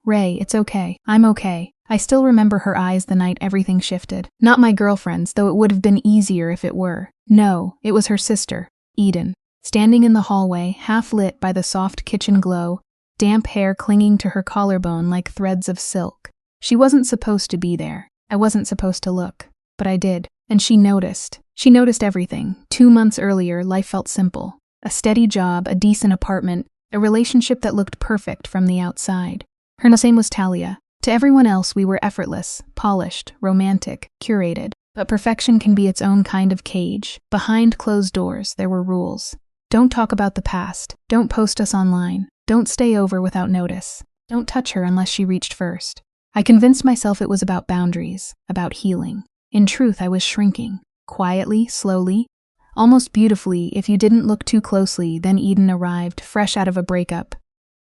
Ray, it's okay. I'm okay. I still remember her eyes the night everything shifted. Not my girlfriend's, though it would have been easier if it were. No, it was her sister, Eden, standing in the hallway, half lit by the soft kitchen glow, damp hair clinging to her collarbone like threads of silk. She wasn't supposed to be there. I wasn't supposed to look. But I did. And she noticed. She noticed everything. 2 months earlier, life felt simple. A steady job, a decent apartment, a relationship that looked perfect from the outside. Her name was Talia. To everyone else, we were effortless, polished, romantic, curated. But perfection can be its own kind of cage. Behind closed doors, there were rules. Don't talk about the past. Don't post us online. Don't stay over without notice. Don't touch her unless she reached first. I convinced myself it was about boundaries, about healing. In truth, I was shrinking. Quietly, slowly, almost beautifully. If you didn't look too closely, then Eden arrived, fresh out of a breakup,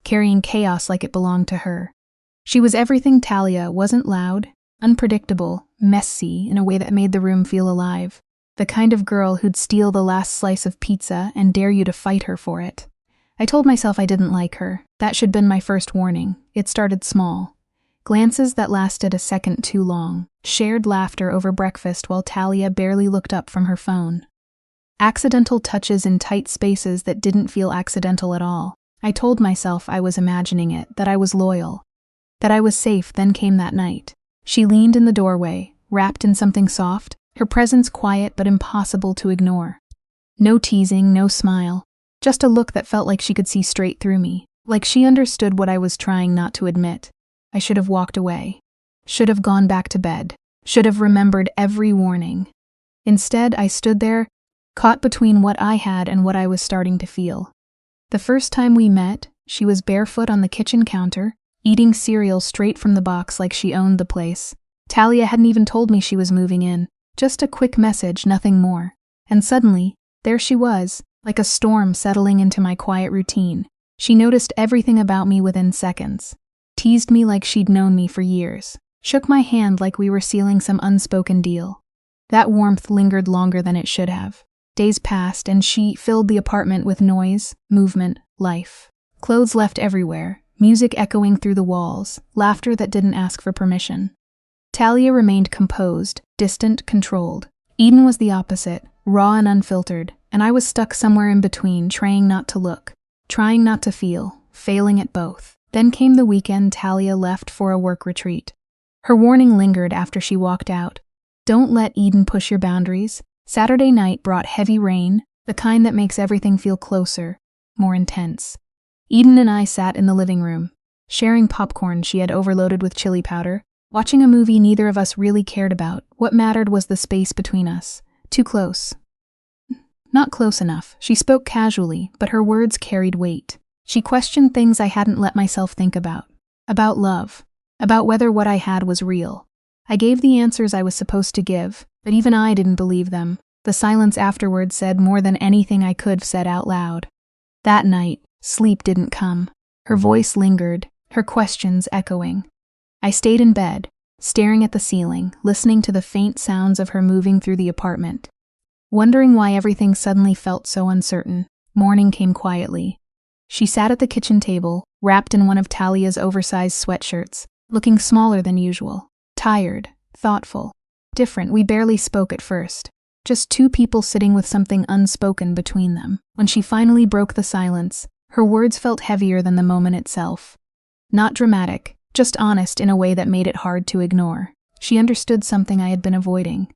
carrying chaos like it belonged to her. She was everything Talia wasn't: loud, unpredictable, messy in a way that made the room feel alive. The kind of girl who'd steal the last slice of pizza and dare you to fight her for it. I told myself I didn't like her. That should have been my first warning. It started small. Glances that lasted a second too long. Shared laughter over breakfast while Talia barely looked up from her phone. Accidental touches in tight spaces that didn't feel accidental at all. I told myself I was imagining it, that I was loyal, that I was safe. Then came that night. She leaned in the doorway, wrapped in something soft, her presence quiet but impossible to ignore. No teasing, no smile, just a look that felt like she could see straight through me, like she understood what I was trying not to admit. I should have walked away, should have gone back to bed, should have remembered every warning. Instead, I stood there, caught between what I had and what I was starting to feel. The first time we met, she was barefoot on the kitchen counter, eating cereal straight from the box like she owned the place. Talia hadn't even told me she was moving in, just a quick message, nothing more. And suddenly, there she was, like a storm settling into my quiet routine. She noticed everything about me within seconds. Teased me like she'd known me for years. Shook my hand like we were sealing some unspoken deal. That warmth lingered longer than it should have. Days passed and she filled the apartment with noise, movement, life. Clothes left everywhere, music echoing through the walls, laughter that didn't ask for permission. Talia remained composed, distant, controlled. Eden was the opposite, raw and unfiltered, and I was stuck somewhere in between, trying not to look, trying not to feel, failing at both. Then came the weekend. Talia left for a work retreat. Her warning lingered after she walked out. Don't let Eden push your boundaries. Saturday night brought heavy rain, the kind that makes everything feel closer, more intense. Eden and I sat in the living room, sharing popcorn she had overloaded with chili powder, watching a movie neither of us really cared about. What mattered was the space between us. Too close. Not close enough. She spoke casually, but her words carried weight. She questioned things I hadn't let myself think about. About love. About whether what I had was real. I gave the answers I was supposed to give, but even I didn't believe them. The silence afterwards said more than anything I could have said out loud. That night, sleep didn't come. Her voice lingered, her questions echoing. I stayed in bed, staring at the ceiling, listening to the faint sounds of her moving through the apartment. Wondering why everything suddenly felt so uncertain. Morning came quietly. She sat at the kitchen table, wrapped in one of Talia's oversized sweatshirts, looking smaller than usual. Tired, thoughtful, different. We barely spoke at first. Just two people sitting with something unspoken between them. When she finally broke the silence, her words felt heavier than the moment itself. Not dramatic, just honest in a way that made it hard to ignore. She understood something I had been avoiding.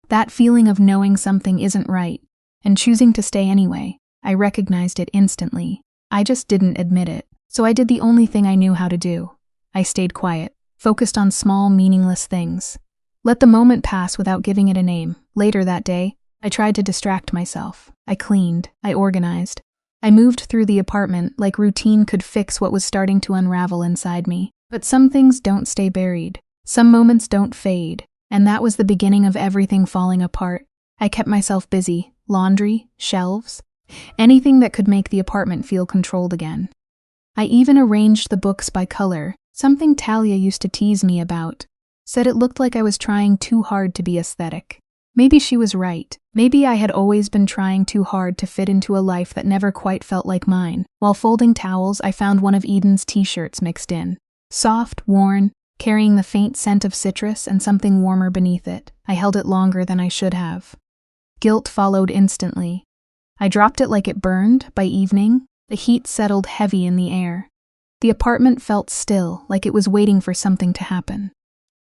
That feeling of knowing something isn't right, and choosing to stay anyway. I recognized it instantly. I just didn't admit it. So I did the only thing I knew how to do. I stayed quiet, focused on small, meaningless things. Let the moment pass without giving it a name. Later that day, I tried to distract myself. I cleaned, I organized. I moved through the apartment like routine could fix what was starting to unravel inside me. But some things don't stay buried. Some moments don't fade. And that was the beginning of everything falling apart. I kept myself busy. Laundry, shelves, anything that could make the apartment feel controlled again. I even arranged the books by color, something Talia used to tease me about. Said it looked like I was trying too hard to be aesthetic. Maybe she was right. Maybe I had always been trying too hard to fit into a life that never quite felt like mine. While folding towels, I found one of Eden's t-shirts mixed in. Soft, worn, carrying the faint scent of citrus and something warmer beneath it. I held it longer than I should have. Guilt followed instantly. I dropped it like it burned. By evening, the heat settled heavy in the air. The apartment felt still, like it was waiting for something to happen.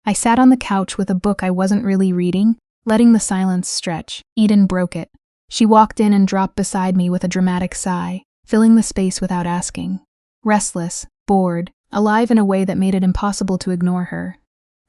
I sat on the couch with a book I wasn't really reading, letting the silence stretch. Eden broke it. She walked in and dropped beside me with a dramatic sigh, filling the space without asking. Restless, bored, alive in a way that made it impossible to ignore her.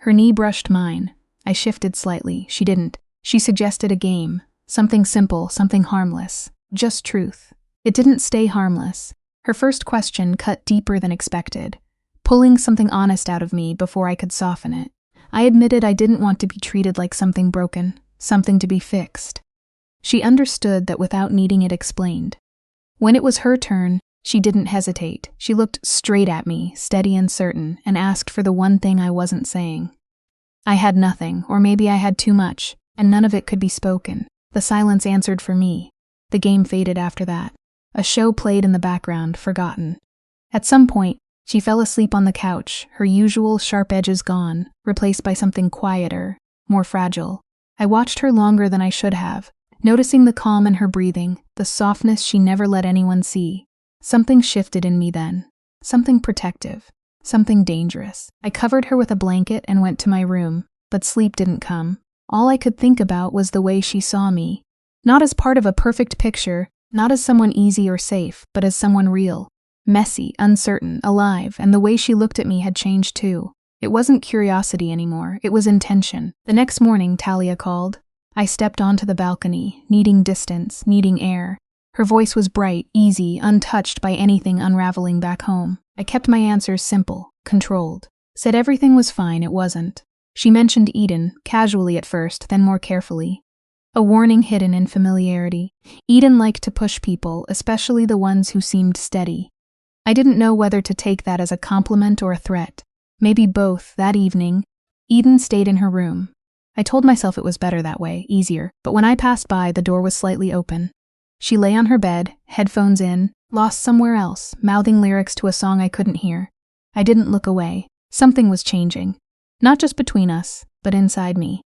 Her knee brushed mine. I shifted slightly. She didn't. She suggested a game. Something simple, something harmless. Just truth. It didn't stay harmless. Her first question cut deeper than expected, pulling something honest out of me before I could soften it. I admitted I didn't want to be treated like something broken, something to be fixed. She understood that without needing it explained. When it was her turn, she didn't hesitate. She looked straight at me, steady and certain, and asked for the one thing I wasn't saying. I had nothing, or maybe I had too much, and none of it could be spoken. The silence answered for me. The game faded after that. A show played in the background, forgotten. At some point, she fell asleep on the couch, her usual sharp edges gone, replaced by something quieter, more fragile. I watched her longer than I should have, noticing the calm in her breathing, the softness she never let anyone see. Something shifted in me then. Something protective. Something dangerous. I covered her with a blanket and went to my room, but sleep didn't come. All I could think about was the way she saw me. Not as part of a perfect picture, not as someone easy or safe, but as someone real. Messy, uncertain, alive, and the way she looked at me had changed too. It wasn't curiosity anymore, it was intention. The next morning, Talia called. I stepped onto the balcony, needing distance, needing air. Her voice was bright, easy, untouched by anything unraveling back home. I kept my answers simple, controlled. Said everything was fine, it wasn't. She mentioned Eden, casually at first, then more carefully. A warning hidden in familiarity. Eden liked to push people, especially the ones who seemed steady. I didn't know whether to take that as a compliment or a threat. Maybe both. That evening, Eden stayed in her room. I told myself it was better that way, easier, but when I passed by, the door was slightly open. She lay on her bed, headphones in, lost somewhere else, mouthing lyrics to a song I couldn't hear. I didn't look away. Something was changing. Not just between us, but inside me.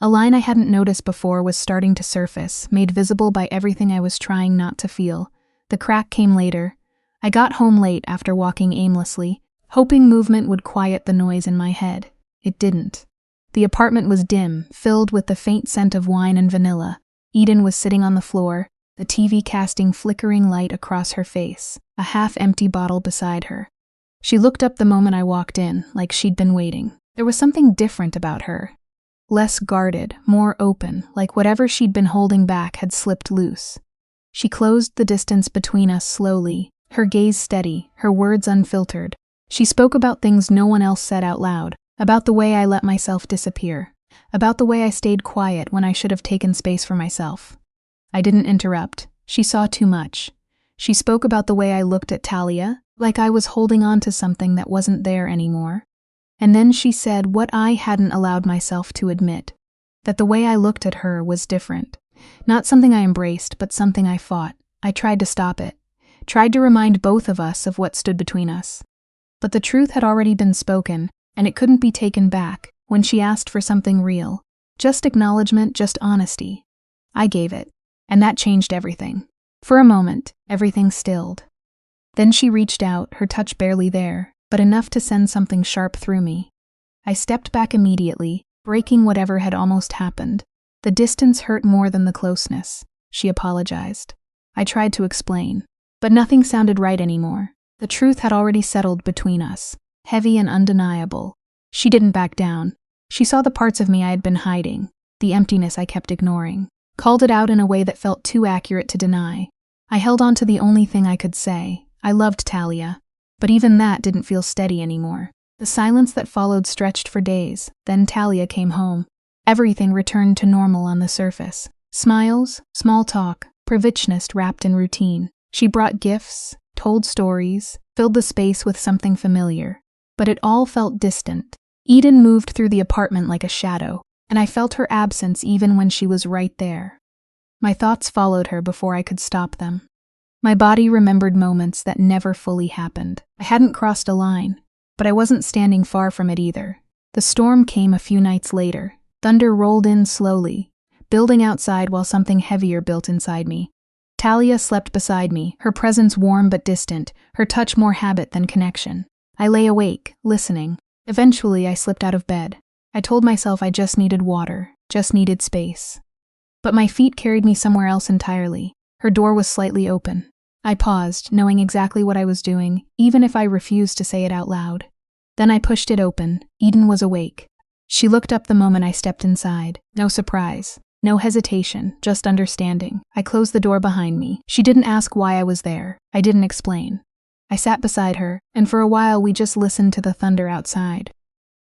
A line I hadn't noticed before was starting to surface, made visible by everything I was trying not to feel. The crack came later. I got home late after walking aimlessly, hoping movement would quiet the noise in my head. It didn't. The apartment was dim, filled with the faint scent of wine and vanilla. Eden was sitting on the floor, the TV casting flickering light across her face, a half-empty bottle beside her. She looked up the moment I walked in, like she'd been waiting. There was something different about her. Less guarded, more open, like whatever she'd been holding back had slipped loose. She closed the distance between us slowly, her gaze steady, her words unfiltered. She spoke about things no one else said out loud, about the way I let myself disappear, about the way I stayed quiet when I should have taken space for myself. I didn't interrupt. She saw too much. She spoke about the way I looked at Talia, like I was holding on to something that wasn't there anymore. And then she said what I hadn't allowed myself to admit, that the way I looked at her was different. Not something I embraced, but something I fought. I tried to stop it, tried to remind both of us of what stood between us. But the truth had already been spoken, and it couldn't be taken back. When she asked for something real, just acknowledgement, just honesty, I gave it, and that changed everything. For a moment, everything stilled. Then she reached out, her touch barely there, but enough to send something sharp through me. I stepped back immediately, breaking whatever had almost happened. The distance hurt more than the closeness. She apologized. I tried to explain, but nothing sounded right anymore. The truth had already settled between us, heavy and undeniable. She didn't back down. She saw the parts of me I had been hiding, the emptiness I kept ignoring, called it out in a way that felt too accurate to deny. I held on to the only thing I could say. I loved Talia, but even that didn't feel steady anymore. The silence that followed stretched for days. Then Talia came home. Everything returned to normal on the surface. Smiles, small talk, perfectionist wrapped in routine. She brought gifts, told stories, filled the space with something familiar. But it all felt distant. Eden moved through the apartment like a shadow, and I felt her absence even when she was right there. My thoughts followed her before I could stop them. My body remembered moments that never fully happened. I hadn't crossed a line. but I wasn't standing far from it either. The storm came a few nights later. Thunder rolled in slowly, building outside while something heavier built inside me. Talia slept beside me, her presence warm but distant, her touch more habit than connection. I lay awake, listening. Eventually, I slipped out of bed. I told myself I just needed water, just needed space. But my feet carried me somewhere else entirely. Her door was slightly open. I paused, knowing exactly what I was doing, even if I refused to say it out loud. Then I pushed it open. Eden was awake. She looked up the moment I stepped inside. No surprise. No hesitation, just understanding. I closed the door behind me. She didn't ask why I was there. I didn't explain. I sat beside her, and for a while we just listened to the thunder outside.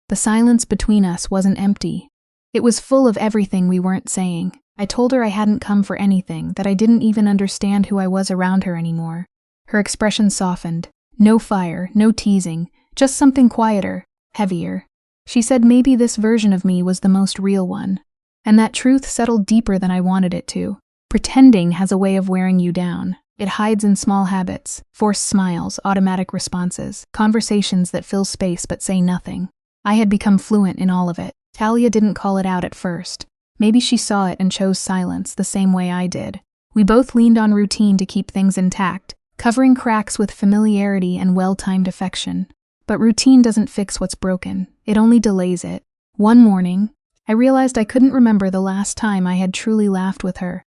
The silence between us wasn't empty. It was full of everything we weren't saying. I told her I hadn't come for anything, that I didn't even understand who I was around her anymore. Her expression softened. No fire, no teasing, just something quieter, heavier. She said maybe this version of me was the most real one. And that truth settled deeper than I wanted it to. Pretending has a way of wearing you down. It hides in small habits, forced smiles, automatic responses, conversations that fill space but say nothing. I had become fluent in all of it. Talia didn't call it out at first. Maybe she saw it and chose silence the same way I did. We both leaned on routine to keep things intact, covering cracks with familiarity and well-timed affection. But routine doesn't fix what's broken. It only delays it. One morning, I realized I couldn't remember the last time I had truly laughed with her.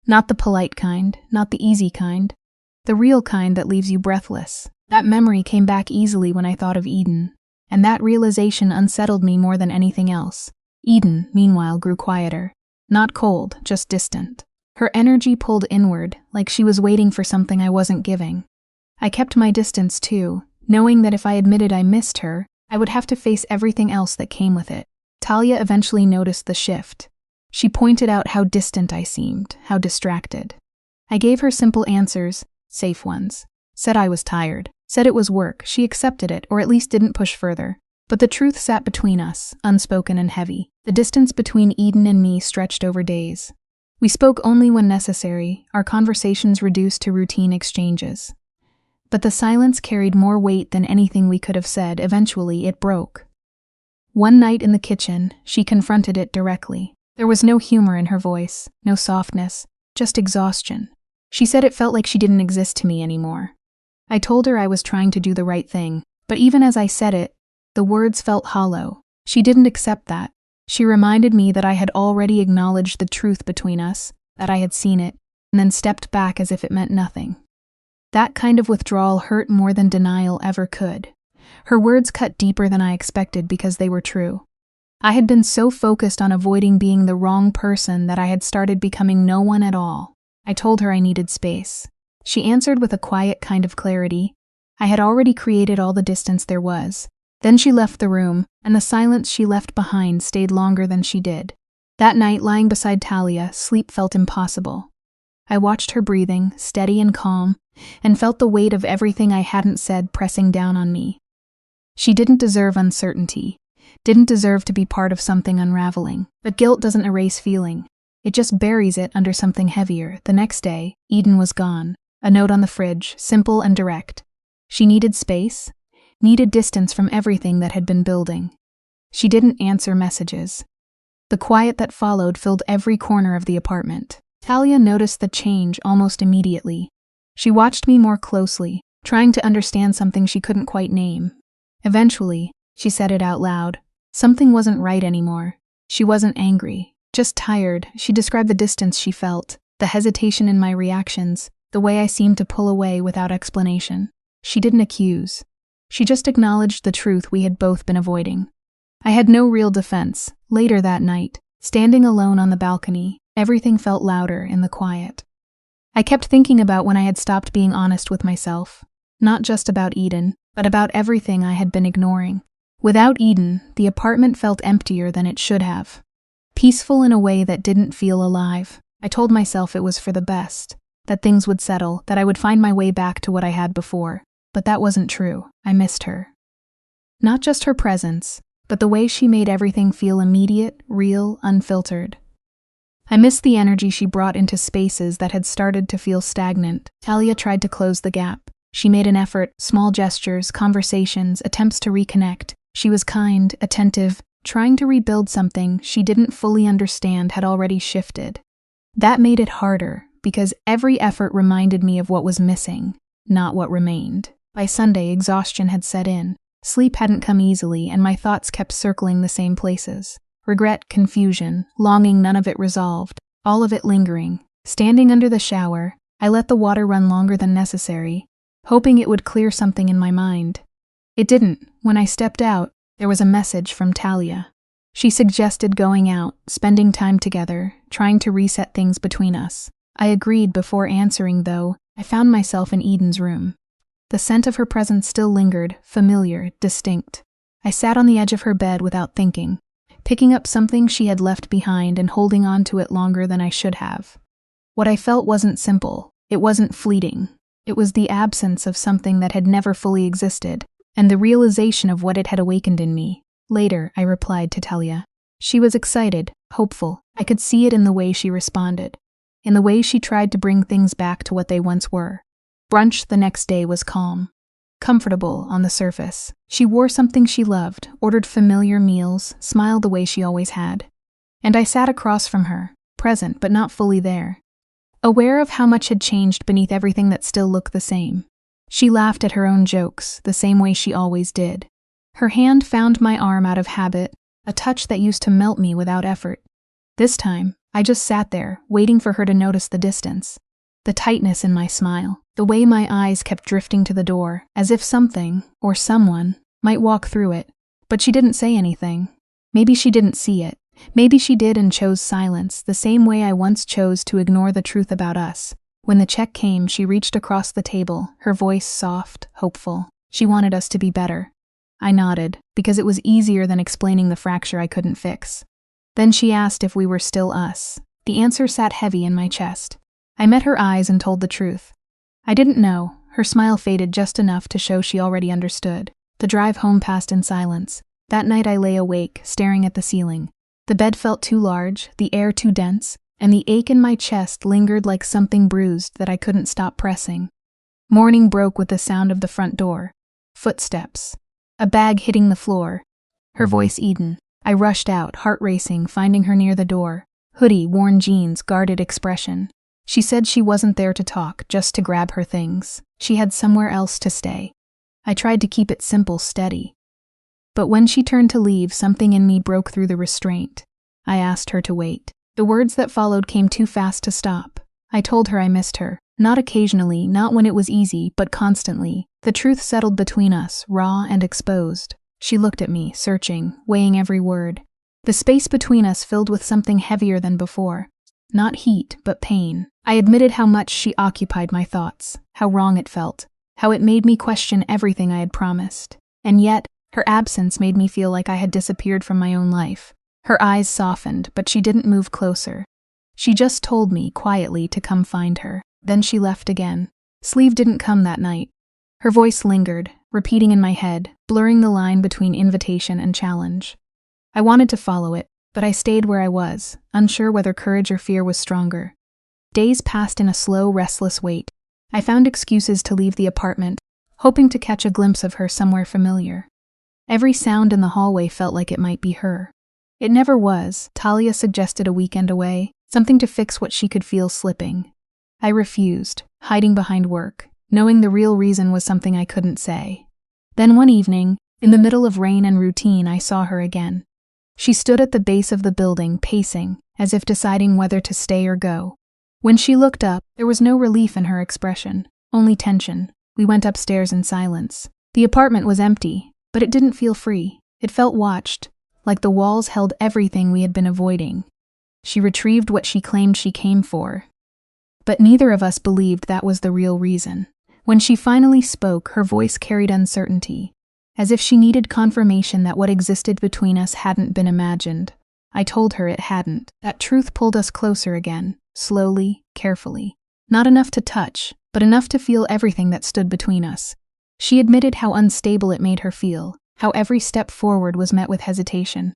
Not the polite kind, not the easy kind. The real kind that leaves you breathless. That memory came back easily when I thought of Eden. And that realization unsettled me more than anything else. Eden, meanwhile, grew quieter. Not cold, just distant. Her energy pulled inward, like she was waiting for something I wasn't giving. I kept my distance too, knowing that if I admitted I missed her, I would have to face everything else that came with it. Talia eventually noticed the shift. She pointed out how distant I seemed, how distracted. I gave her simple answers, safe ones. Said I was tired. Said it was work. She accepted it, or at least didn't push further. But the truth sat between us, unspoken and heavy. The distance between Eden and me stretched over days. We spoke only when necessary, our conversations reduced to routine exchanges. But the silence carried more weight than anything we could have said. Eventually, it broke. One night in the kitchen, she confronted it directly. There was no humor in her voice, no softness, just exhaustion. She said it felt like she didn't exist to me anymore. I told her I was trying to do the right thing, but even as I said it, the words felt hollow. She didn't accept that. She reminded me that I had already acknowledged the truth between us, that I had seen it, and then stepped back as if it meant nothing. That kind of withdrawal hurt more than denial ever could. Her words cut deeper than I expected because they were true. I had been so focused on avoiding being the wrong person that I had started becoming no one at all. I told her I needed space. She answered with a quiet kind of clarity. I had already created all the distance there was. Then she left the room, and the silence she left behind stayed longer than she did. That night, lying beside Talia, sleep felt impossible. I watched her breathing, steady and calm, and felt the weight of everything I hadn't said pressing down on me. She didn't deserve uncertainty, didn't deserve to be part of something unraveling. But guilt doesn't erase feeling. It just buries it under something heavier. The next day, Eden was gone. A note on the fridge, simple and direct. She needed space, needed distance from everything that had been building. She didn't answer messages. The quiet that followed filled every corner of the apartment. Talia noticed the change almost immediately. She watched me more closely, trying to understand something she couldn't quite name. Eventually, she said it out loud. Something wasn't right anymore. She wasn't angry, just tired. She described the distance she felt, the hesitation in my reactions, the way I seemed to pull away without explanation. She didn't accuse. She just acknowledged the truth we had both been avoiding. I had no real defense. Later that night, standing alone on the balcony, everything felt louder in the quiet. I kept thinking about when I had stopped being honest with myself. Not just about Eden, but about everything I had been ignoring. Without Eden, the apartment felt emptier than it should have. Peaceful in a way that didn't feel alive. I told myself it was for the best, that things would settle, that I would find my way back to what I had before. But that wasn't true. I missed her. Not just her presence, but the way she made everything feel immediate, real, unfiltered. I missed the energy she brought into spaces that had started to feel stagnant. Talia tried to close the gap. She made an effort, small gestures, conversations, attempts to reconnect. She was kind, attentive, trying to rebuild something she didn't fully understand had already shifted. That made it harder, because every effort reminded me of what was missing, not what remained. By Sunday, exhaustion had set in. Sleep hadn't come easily, and my thoughts kept circling the same places. Regret, confusion, longing, none of it resolved, all of it lingering. Standing under the shower, I let the water run longer than necessary, hoping it would clear something in my mind. It didn't. When I stepped out, there was a message from Talia. She suggested going out, spending time together, trying to reset things between us. I agreed. Before answering, though, I found myself in Eden's room. The scent of her presence still lingered, familiar, distinct. I sat on the edge of her bed without thinking, picking up something she had left behind and holding on to it longer than I should have. What I felt wasn't simple, it wasn't fleeting. It was the absence of something that had never fully existed, and the realization of what it had awakened in me. Later, I replied to Talia. She was excited, hopeful. I could see it in the way she responded, in the way she tried to bring things back to what they once were. Brunch the next day was calm, comfortable on the surface. She wore something she loved, ordered familiar meals, smiled the way she always had. And I sat across from her, present but not fully there, aware of how much had changed beneath everything that still looked the same. She laughed at her own jokes, the same way she always did. Her hand found my arm out of habit, a touch that used to melt me without effort. This time, I just sat there, waiting for her to notice the distance, the tightness in my smile, the way my eyes kept drifting to the door, as if something, or someone, might walk through it. But she didn't say anything. Maybe she didn't see it. Maybe she did and chose silence, the same way I once chose to ignore the truth about us. When the check came, she reached across the table, her voice soft, hopeful. She wanted us to be better. I nodded, because it was easier than explaining the fracture I couldn't fix. Then she asked if we were still us. The answer sat heavy in my chest. I met her eyes and told the truth. I didn't know. Her smile faded just enough to show she already understood. The drive home passed in silence. That night I lay awake, staring at the ceiling. The bed felt too large, the air too dense, and the ache in my chest lingered like something bruised that I couldn't stop pressing. Morning broke with the sound of the front door. Footsteps. A bag hitting the floor. Her voice, Eden. I rushed out, heart racing, finding her near the door. Hoodie, worn jeans, guarded expression. She said she wasn't there to talk, just to grab her things. She had somewhere else to stay. I tried to keep it simple, steady. But when she turned to leave, something in me broke through the restraint. I asked her to wait. The words that followed came too fast to stop. I told her I missed her. Not occasionally, not when it was easy, but constantly. The truth settled between us, raw and exposed. She looked at me, searching, weighing every word. The space between us filled with something heavier than before. Not heat, but pain. I admitted how much she occupied my thoughts, how wrong it felt, how it made me question everything I had promised. And yet, her absence made me feel like I had disappeared from my own life. Her eyes softened, but she didn't move closer. She just told me, quietly, to come find her. Then she left again. Sleeve didn't come that night. Her voice lingered, repeating in my head, blurring the line between invitation and challenge. I wanted to follow it, but I stayed where I was, unsure whether courage or fear was stronger. Days passed in a slow, restless wait. I found excuses to leave the apartment, hoping to catch a glimpse of her somewhere familiar. Every sound in the hallway felt like it might be her. It never was. Talia suggested a weekend away, something to fix what she could feel slipping. I refused, hiding behind work, knowing the real reason was something I couldn't say. Then one evening, in the middle of rain and routine, I saw her again. She stood at the base of the building, pacing, as if deciding whether to stay or go. When she looked up, there was no relief in her expression, only tension. We went upstairs in silence. The apartment was empty, but it didn't feel free. It felt watched, like the walls held everything we had been avoiding. She retrieved what she claimed she came for. But neither of us believed that was the real reason. When she finally spoke, her voice carried uncertainty, as if she needed confirmation that what existed between us hadn't been imagined. I told her it hadn't. That truth pulled us closer again, slowly, carefully. Not enough to touch, but enough to feel everything that stood between us. She admitted how unstable it made her feel, how every step forward was met with hesitation.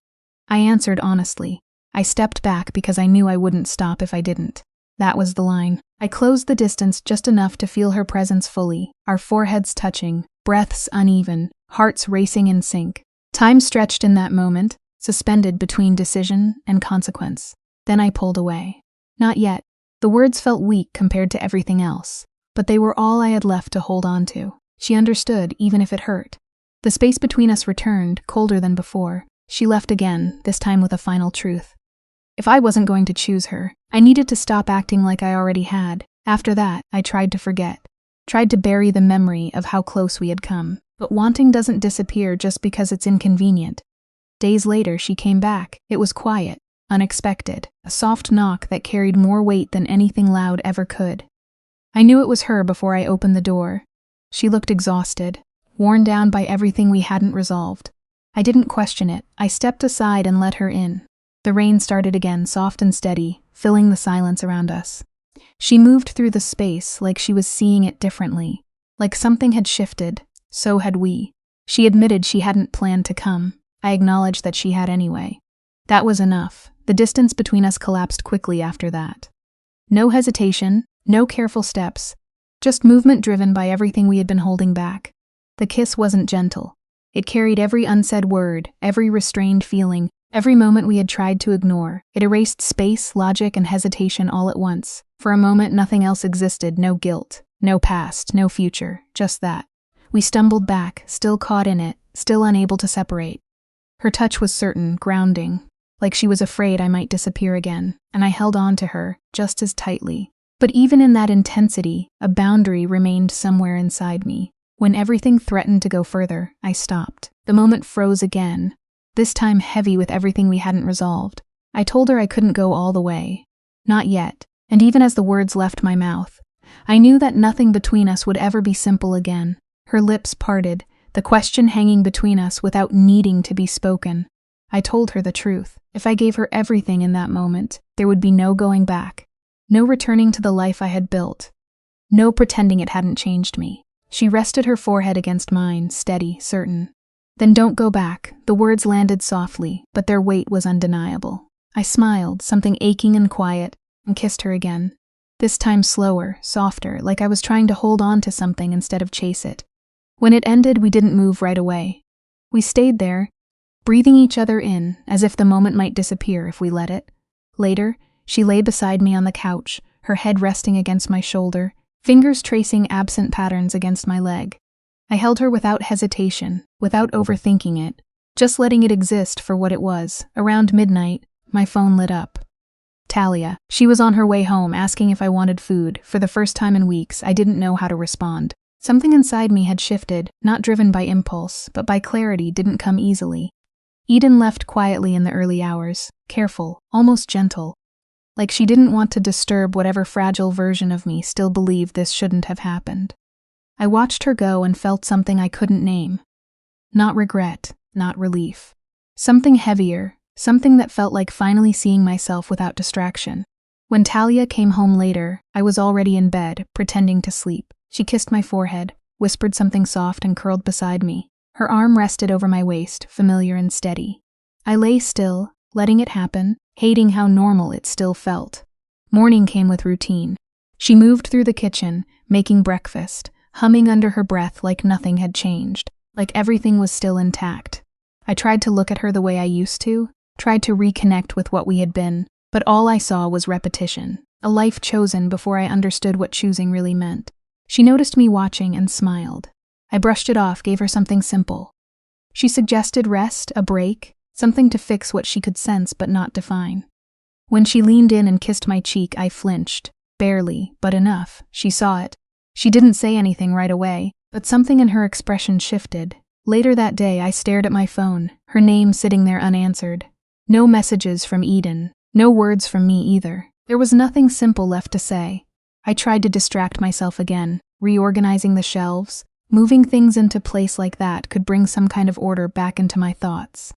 I answered honestly. I stepped back because I knew I wouldn't stop if I didn't. That was the line. I closed the distance just enough to feel her presence fully, our foreheads touching, breaths uneven, hearts racing in sync. Time stretched in that moment, suspended between decision and consequence. Then I pulled away. Not yet. The words felt weak compared to everything else, but they were all I had left to hold on to. She understood, even if it hurt. The space between us returned, colder than before. She left again, this time with a final truth. If I wasn't going to choose her, I needed to stop acting like I already had. After that, I tried to forget. Tried to bury the memory of how close we had come. But wanting doesn't disappear just because it's inconvenient. Days later, she came back. It was quiet, unexpected, a soft knock that carried more weight than anything loud ever could. I knew it was her before I opened the door. She looked exhausted, worn down by everything we hadn't resolved. I didn't question it. I stepped aside and let her in. The rain started again, soft and steady, filling the silence around us. She moved through the space like she was seeing it differently. Like something had shifted, so had we. She admitted she hadn't planned to come. I acknowledged that she had anyway. That was enough. The distance between us collapsed quickly after that. No hesitation, no careful steps, just movement driven by everything we had been holding back. The kiss wasn't gentle. It carried every unsaid word, every restrained feeling, every moment we had tried to ignore. It erased space, logic, and hesitation all at once. For a moment, nothing else existed, no guilt, no past, no future, just that. We stumbled back, still caught in it, still unable to separate. Her touch was certain, grounding, like she was afraid I might disappear again, and I held on to her, just as tightly. But even in that intensity, a boundary remained somewhere inside me. When everything threatened to go further, I stopped. The moment froze again, this time heavy with everything we hadn't resolved. I told her I couldn't go all the way. Not yet. And even as the words left my mouth, I knew that nothing between us would ever be simple again. Her lips parted, the question hanging between us without needing to be spoken. I told her the truth. If I gave her everything in that moment, there would be no going back. No returning to the life I had built. No pretending it hadn't changed me. She rested her forehead against mine, steady, certain. Then don't go back. The words landed softly, but their weight was undeniable. I smiled, something aching and quiet, and kissed her again. This time slower, softer, like I was trying to hold on to something instead of chase it. When it ended, we didn't move right away. We stayed there, breathing each other in, as if the moment might disappear if we let it. Later, she lay beside me on the couch, her head resting against my shoulder, fingers tracing absent patterns against my leg. I held her without hesitation, without overthinking it, just letting it exist for what it was. Around midnight, my phone lit up. Talia. She was on her way home, asking if I wanted food. For the first time in weeks, I didn't know how to respond. Something inside me had shifted, not driven by impulse, but by clarity didn't come easily. Eden left quietly in the early hours, careful, almost gentle. Like she didn't want to disturb whatever fragile version of me still believed this shouldn't have happened. I watched her go and felt something I couldn't name. Not regret, not relief. Something heavier, something that felt like finally seeing myself without distraction. When Talia came home later, I was already in bed, pretending to sleep. She kissed my forehead, whispered something soft and curled beside me. Her arm rested over my waist, familiar and steady. I lay still, letting it happen, hating how normal it still felt. Morning came with routine. She moved through the kitchen, making breakfast, humming under her breath like nothing had changed, like everything was still intact. I tried to look at her the way I used to, tried to reconnect with what we had been, but all I saw was repetition, a life chosen before I understood what choosing really meant. She noticed me watching and smiled. I brushed it off, gave her something simple. She suggested rest, a break, something to fix what she could sense but not define. When she leaned in and kissed my cheek, I flinched. Barely, but enough. She saw it. She didn't say anything right away, but something in her expression shifted. Later that day, I stared at my phone, her name sitting there unanswered. No messages from Eden, no words from me either. There was nothing simple left to say. I tried to distract myself again, reorganizing the shelves. Moving things into place like that could bring some kind of order back into my thoughts.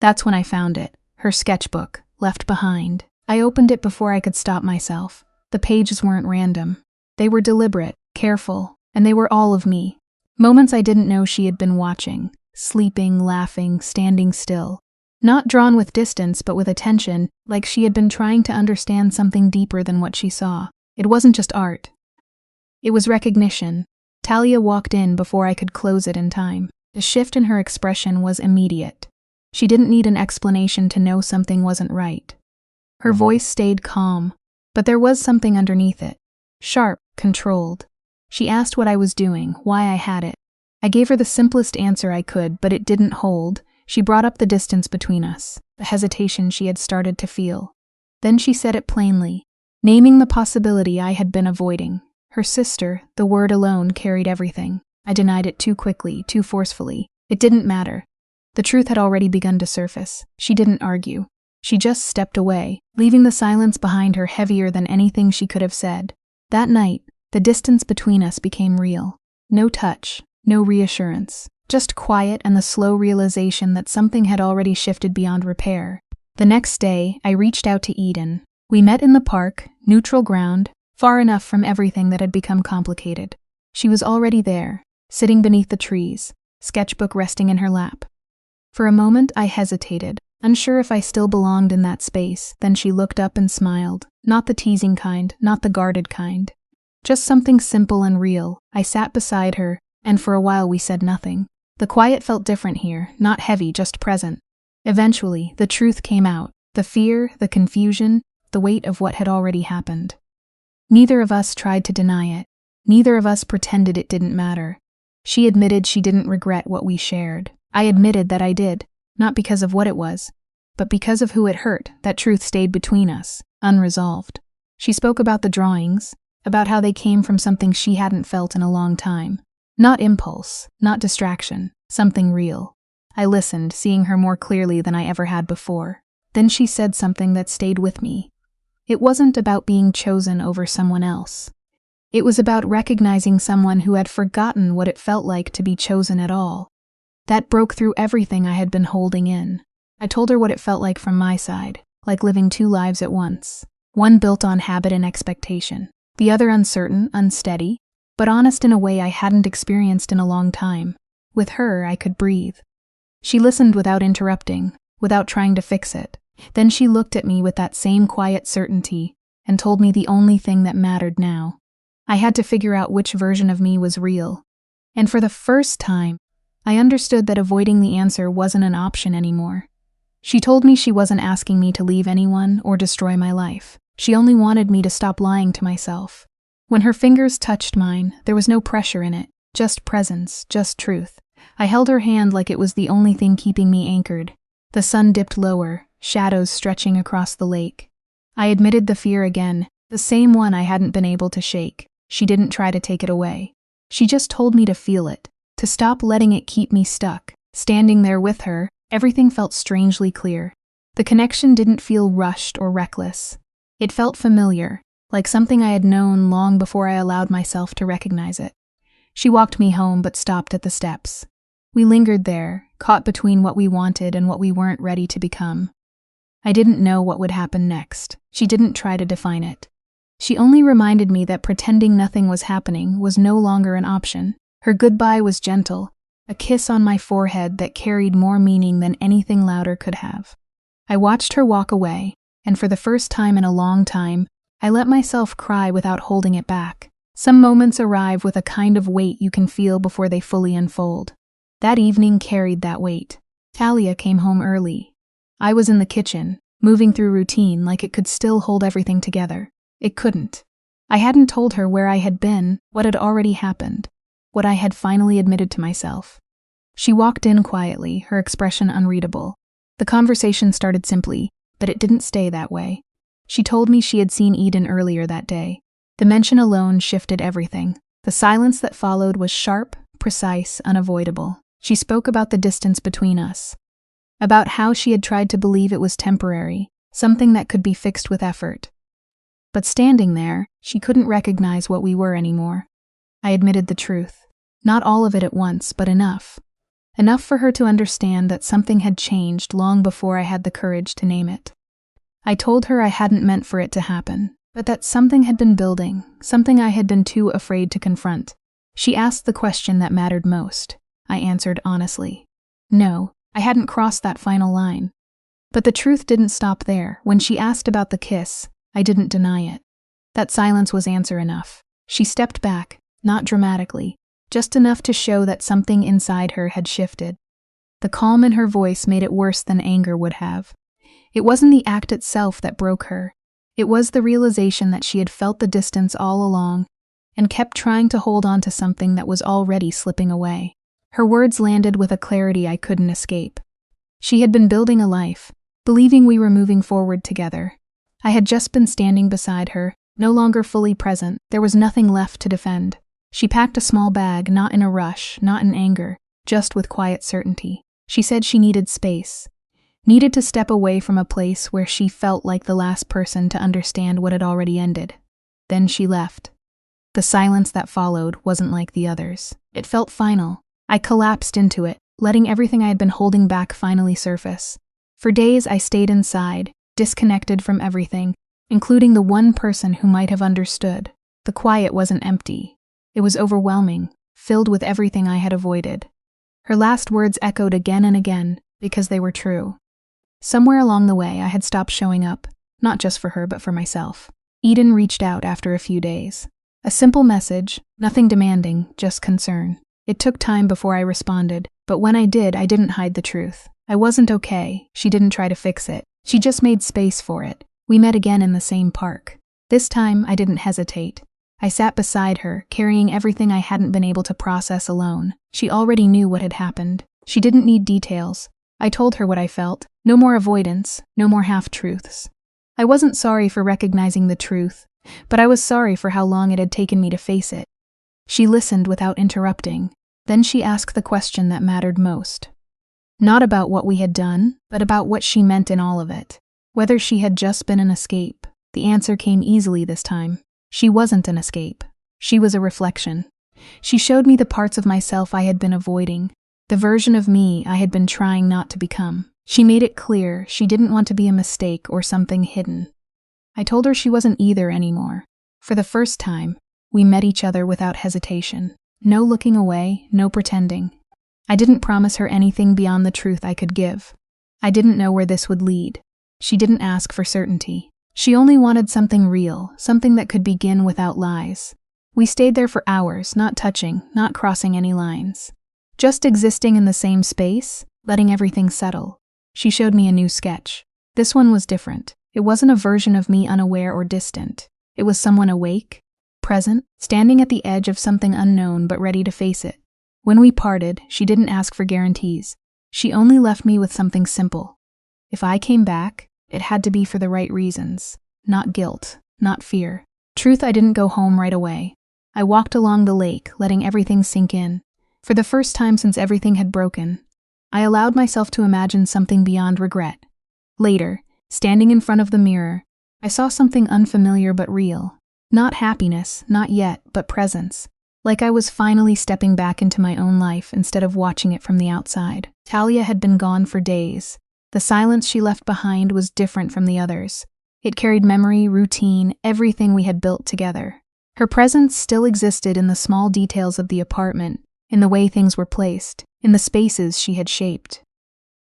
That's when I found it, her sketchbook, left behind. I opened it before I could stop myself. The pages weren't random. They were deliberate, careful, and they were all of me. Moments I didn't know she had been watching, sleeping, laughing, standing still. Not drawn with distance, but with attention, like she had been trying to understand something deeper than what she saw. It wasn't just art. It was recognition. Talia walked in before I could close it in time. The shift in her expression was immediate. She didn't need an explanation to know something wasn't right. Her voice stayed calm, but there was something underneath it. Sharp, controlled. She asked what I was doing, why I had it. I gave her the simplest answer I could, but it didn't hold. She brought up the distance between us, the hesitation she had started to feel. Then she said it plainly, naming the possibility I had been avoiding. Her sister, the word alone carried everything. I denied it too quickly, too forcefully. It didn't matter. The truth had already begun to surface. She didn't argue. She just stepped away, leaving the silence behind her heavier than anything she could have said. That night, the distance between us became real. No touch, no reassurance, just quiet and the slow realization that something had already shifted beyond repair. The next day, I reached out to Eden. We met in the park, neutral ground, far enough from everything that had become complicated. She was already there, sitting beneath the trees, sketchbook resting in her lap. For a moment, I hesitated, unsure if I still belonged in that space. Then she looked up and smiled, not the teasing kind, not the guarded kind. Just something simple and real. I sat beside her, and for a while we said nothing. The quiet felt different here, not heavy, just present. Eventually, the truth came out, the fear, the confusion, the weight of what had already happened. Neither of us tried to deny it. Neither of us pretended it didn't matter. She admitted she didn't regret what we shared. I admitted that I did, not because of what it was, but because of who it hurt. That truth stayed between us, unresolved. She spoke about the drawings, about how they came from something she hadn't felt in a long time. Not impulse, not distraction, something real. I listened, seeing her more clearly than I ever had before. Then she said something that stayed with me. It wasn't about being chosen over someone else. It was about recognizing someone who had forgotten what it felt like to be chosen at all. That broke through everything I had been holding in. I told her what it felt like from my side, like living two lives at once. One built on habit and expectation, the other uncertain, unsteady, but honest in a way I hadn't experienced in a long time. With her, I could breathe. She listened without interrupting, without trying to fix it. Then she looked at me with that same quiet certainty and told me the only thing that mattered now. I had to figure out which version of me was real. And for the first time, I understood that avoiding the answer wasn't an option anymore. She told me she wasn't asking me to leave anyone or destroy my life. She only wanted me to stop lying to myself. When her fingers touched mine, there was no pressure in it, just presence, just truth. I held her hand like it was the only thing keeping me anchored. The sun dipped lower, shadows stretching across the lake. I admitted the fear again, the same one I hadn't been able to shake. She didn't try to take it away. She just told me to feel it, to stop letting it keep me stuck. Standing there with her, everything felt strangely clear. The connection didn't feel rushed or reckless. It felt familiar, like something I had known long before I allowed myself to recognize it. She walked me home but stopped at the steps. We lingered there, caught between what we wanted and what we weren't ready to become. I didn't know what would happen next. She didn't try to define it. She only reminded me that pretending nothing was happening was no longer an option. Her goodbye was gentle, a kiss on my forehead that carried more meaning than anything louder could have. I watched her walk away, and for the first time in a long time, I let myself cry without holding it back. Some moments arrive with a kind of weight you can feel before they fully unfold. That evening carried that weight. Talia came home early. I was in the kitchen, moving through routine like it could still hold everything together. It couldn't. I hadn't told her where I had been, what had already happened, what I had finally admitted to myself. She walked in quietly, her expression unreadable. The conversation started simply, but it didn't stay that way. She told me she had seen Eden earlier that day. The mention alone shifted everything. The silence that followed was sharp, precise, unavoidable. She spoke about the distance between us, about how she had tried to believe it was temporary, something that could be fixed with effort. But standing there, she couldn't recognize what we were anymore. I admitted the truth. Not all of it at once, but enough. Enough for her to understand that something had changed long before I had the courage to name it. I told her I hadn't meant for it to happen, but that something had been building, something I had been too afraid to confront. She asked the question that mattered most. I answered honestly. No, I hadn't crossed that final line. But the truth didn't stop there. When she asked about the kiss, I didn't deny it. That silence was answer enough. She stepped back, not dramatically, just enough to show that something inside her had shifted. The calm in her voice made it worse than anger would have. It wasn't the act itself that broke her. It was the realization that she had felt the distance all along and kept trying to hold on to something that was already slipping away. Her words landed with a clarity I couldn't escape. She had been building a life, believing we were moving forward together. I had just been standing beside her, no longer fully present. There was nothing left to defend. She packed a small bag, not in a rush, not in anger, just with quiet certainty. She said she needed space, needed to step away from a place where she felt like the last person to understand what had already ended. Then she left. The silence that followed wasn't like the others. It felt final. I collapsed into it, letting everything I had been holding back finally surface. For days I stayed inside, disconnected from everything, including the one person who might have understood. The quiet wasn't empty. It was overwhelming, filled with everything I had avoided. Her last words echoed again and again, because they were true. Somewhere along the way I had stopped showing up, not just for her but for myself. Eden reached out after a few days. A simple message, nothing demanding, just concern. It took time before I responded, but when I did, I didn't hide the truth. I wasn't okay. She didn't try to fix it. She just made space for it. We met again in the same park. This time, I didn't hesitate. I sat beside her, carrying everything I hadn't been able to process alone. She already knew what had happened. She didn't need details. I told her what I felt. No more avoidance, no more half-truths. I wasn't sorry for recognizing the truth, but I was sorry for how long it had taken me to face it. She listened without interrupting. Then she asked the question that mattered most. Not about what we had done, but about what she meant in all of it. Whether she had just been an escape. The answer came easily this time. She wasn't an escape. She was a reflection. She showed me the parts of myself I had been avoiding, the version of me I had been trying not to become. She made it clear she didn't want to be a mistake or something hidden. I told her she wasn't either anymore. For the first time, we met each other without hesitation. No looking away, no pretending. I didn't promise her anything beyond the truth I could give. I didn't know where this would lead. She didn't ask for certainty. She only wanted something real, something that could begin without lies. We stayed there for hours, not touching, not crossing any lines. Just existing in the same space, letting everything settle. She showed me a new sketch. This one was different. It wasn't a version of me unaware or distant. It was someone awake, present, standing at the edge of something unknown but ready to face it. When we parted, she didn't ask for guarantees. She only left me with something simple. If I came back, it had to be for the right reasons. Not guilt, not fear. Truth, I didn't go home right away. I walked along the lake, letting everything sink in. For the first time since everything had broken, I allowed myself to imagine something beyond regret. Later, standing in front of the mirror, I saw something unfamiliar but real. Not happiness, not yet, but presence. Like I was finally stepping back into my own life instead of watching it from the outside. Talia had been gone for days. The silence she left behind was different from the others. It carried memory, routine, everything we had built together. Her presence still existed in the small details of the apartment, in the way things were placed, in the spaces she had shaped.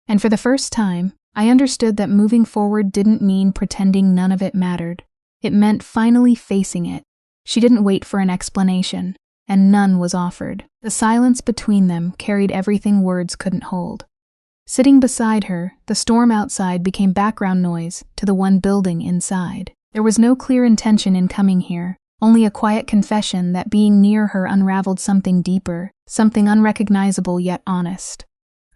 And for the first time, I understood that moving forward didn't mean pretending none of it mattered. It meant finally facing it. She didn't wait for an explanation, and none was offered. The silence between them carried everything words couldn't hold. Sitting beside her, the storm outside became background noise to the one building inside. There was no clear intention in coming here, only a quiet confession that being near her unraveled something deeper, something unrecognizable yet honest.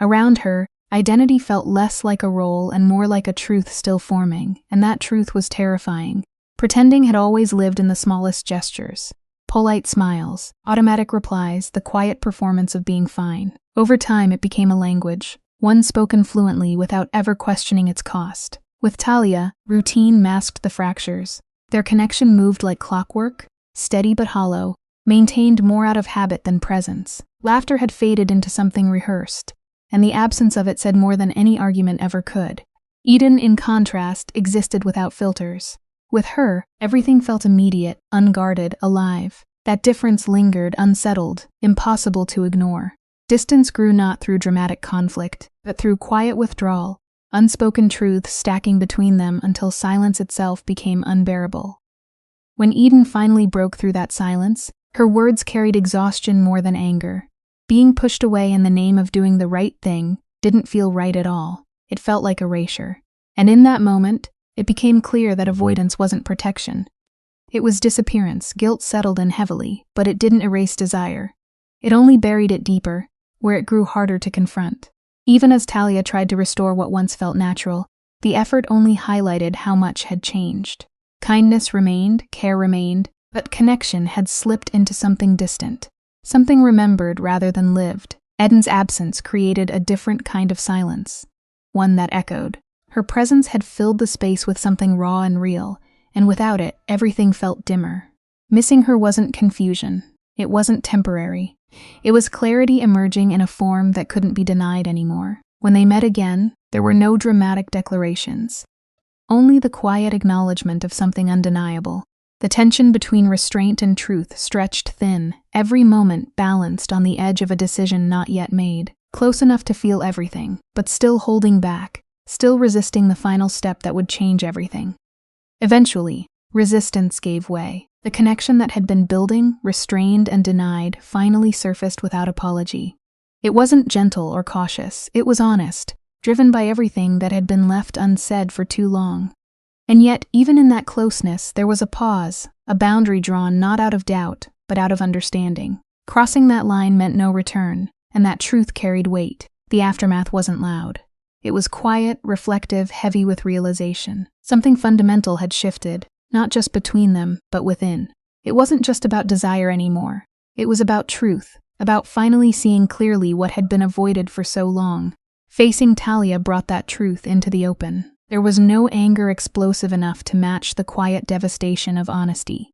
Around her, identity felt less like a role and more like a truth still forming, and that truth was terrifying. Pretending had always lived in the smallest gestures. Polite smiles, automatic replies, the quiet performance of being fine. Over time it became a language, one spoken fluently without ever questioning its cost. With Talia, routine masked the fractures. Their connection moved like clockwork, steady but hollow, maintained more out of habit than presence. Laughter had faded into something rehearsed, and the absence of it said more than any argument ever could. Eden, in contrast, existed without filters. With her, everything felt immediate, unguarded, alive. That difference lingered, unsettled, impossible to ignore. Distance grew not through dramatic conflict, but through quiet withdrawal, unspoken truths stacking between them until silence itself became unbearable. When Eden finally broke through that silence, her words carried exhaustion more than anger. Being pushed away in the name of doing the right thing didn't feel right at all. It felt like erasure. And in that moment, it became clear that avoidance wasn't protection. It was disappearance. Guilt settled in heavily, but it didn't erase desire. It only buried it deeper, where it grew harder to confront. Even as Talia tried to restore what once felt natural, the effort only highlighted how much had changed. Kindness remained, care remained, but connection had slipped into something distant, something remembered rather than lived. Eden's absence created a different kind of silence, one that echoed. Her presence had filled the space with something raw and real, and without it, everything felt dimmer. Missing her wasn't confusion. It wasn't temporary. It was clarity emerging in a form that couldn't be denied anymore. When they met again, there were no dramatic declarations. Only the quiet acknowledgement of something undeniable. The tension between restraint and truth stretched thin, every moment balanced on the edge of a decision not yet made, close enough to feel everything, but still holding back, still resisting the final step that would change everything. Eventually, resistance gave way. The connection that had been building, restrained, and denied finally surfaced without apology. It wasn't gentle or cautious, it was honest, driven by everything that had been left unsaid for too long. And yet, even in that closeness, there was a pause, a boundary drawn not out of doubt, but out of understanding. Crossing that line meant no return, and that truth carried weight. The aftermath wasn't loud. It was quiet, reflective, heavy with realization. Something fundamental had shifted, not just between them, but within. It wasn't just about desire anymore. It was about truth, about finally seeing clearly what had been avoided for so long. Facing Talia brought that truth into the open. There was no anger explosive enough to match the quiet devastation of honesty.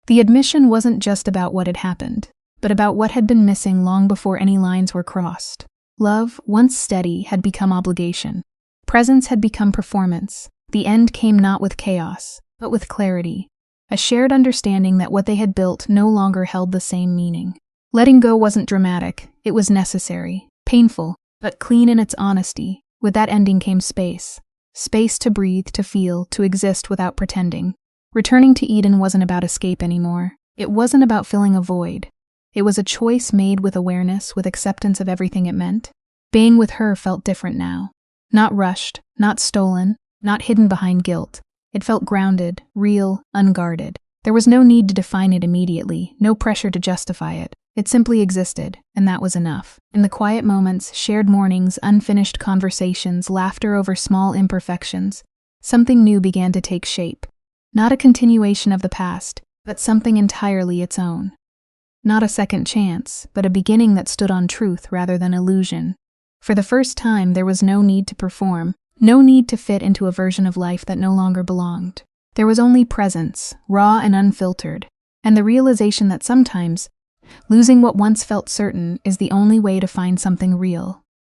The admission wasn't just about what had happened, but about what had been missing long before any lines were crossed. Love, once steady, had become obligation. Presence had become performance. The end came not with chaos, but with clarity. A shared understanding that what they had built no longer held the same meaning. Letting go wasn't dramatic, it was necessary, painful, but clean in its honesty. With that ending came space. Space to breathe, to feel, to exist without pretending. Returning to Eden wasn't about escape anymore. It wasn't about filling a void. It was a choice made with awareness, with acceptance of everything it meant. Being with her felt different now. Not rushed, not stolen, not hidden behind guilt. It felt grounded, real, unguarded. There was no need to define it immediately, no pressure to justify it. It simply existed, and that was enough. In the quiet moments, shared mornings, unfinished conversations, laughter over small imperfections, something new began to take shape. Not a continuation of the past, but something entirely its own. Not a second chance, but a beginning that stood on truth rather than illusion. For the first time, there was no need to perform, no need to fit into a version of life that no longer belonged. There was only presence, raw and unfiltered, and the realization that sometimes, losing what once felt certain is the only way to find something real.